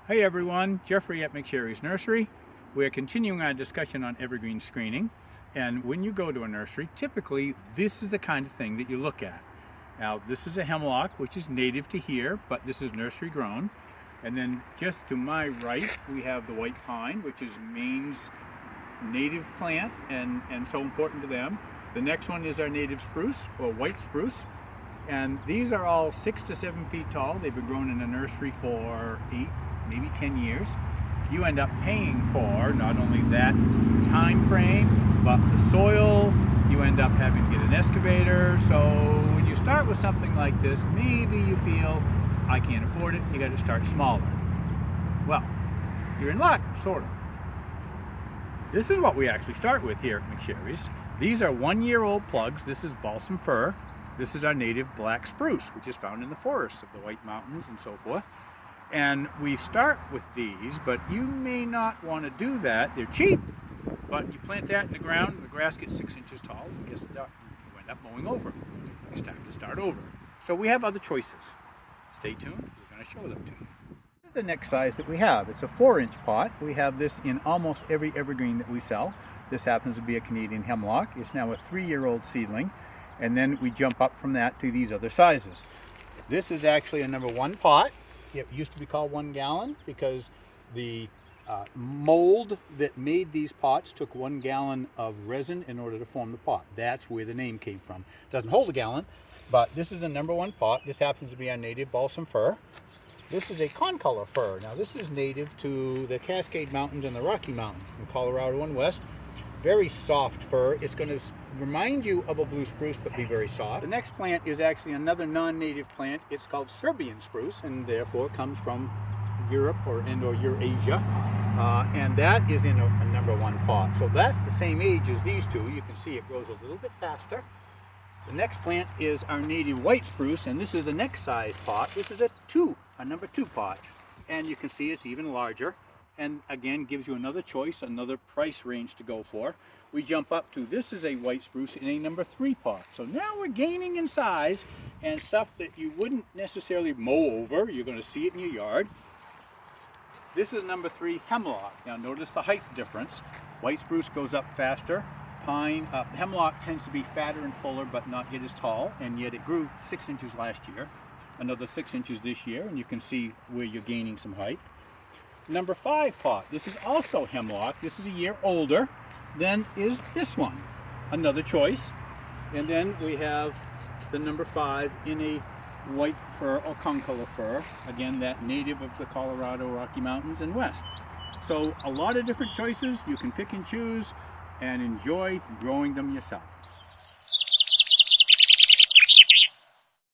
Hey everyone, Jeffrey at McSherry's Nursery. We're continuing our discussion on evergreen screening, and when you go to a nursery, typically this is the kind of thing that you look at. Now this is a hemlock which is native to here, but this is nursery grown. And then just to my right we have the white pine, which is Maine's native plant and so important to them. The next one is our native spruce, or white spruce. And these are all 6 to 7 feet tall. They've been grown in a nursery for 8, maybe 10 years. You end up paying for not only that time frame, but the soil. You end up having to get an excavator. So when you start with something like this, maybe you feel, I can't afford it, you got to start smaller. Well, you're in luck, sort of. This is what we actually start with here at McSherry's. These are 1-year-old plugs. This is balsam fir. This is our native black spruce, which is found in the forests of the White Mountains and so forth. And we start with these, but you may not want to do that. They're cheap, but you plant that in the ground, the grass gets 6 inches tall, and guess what? You end up mowing over. You have to start over. So we have other choices. Stay tuned, we're going to show them to you. This is the next size that we have. It's a 4-inch pot. We have this in almost every evergreen that we sell. This happens to be a Canadian hemlock. It's now a 3-year-old seedling. And then we jump up from that to these other sizes. This is actually a number 1 pot. It used to be called 1 gallon because the mold that made these pots took 1 gallon of resin in order to form the pot. That's where the name came from. It doesn't hold a gallon, but this is the number 1 pot. This happens to be our native balsam fir. This is a concolor fir. Now this is native to the Cascade Mountains and the Rocky Mountains in Colorado and West. Very soft fir. It's going to remind you of a blue spruce, but be very soft. The next plant is actually another non-native plant. It's called Serbian spruce, and therefore comes from Europe or Eurasia. And that is in a number 1 pot. So that's the same age as these two. You can see it grows a little bit faster. The next plant is our native white spruce, and this is the next size pot. This is a number 2 pot. And you can see it's even larger. And again, gives you another choice, another price range to go for. We jump up to, this is a white spruce in a number 3 pot. So now we're gaining in size, and stuff that you wouldn't necessarily mow over. You're going to see it in your yard. This is a number 3 hemlock. Now notice the height difference. White spruce goes up faster. Hemlock tends to be fatter and fuller, but not get as tall, and yet it grew 6 inches last year. Another 6 inches this year, and you can see where you're gaining some height. Number 5 pot. This is also hemlock. This is a year older than is this one. Another choice. And then we have the number 5 in a white fir or concolor fir. Again, that native of the Colorado Rocky Mountains and West. So a lot of different choices. You can pick and choose and enjoy growing them yourself.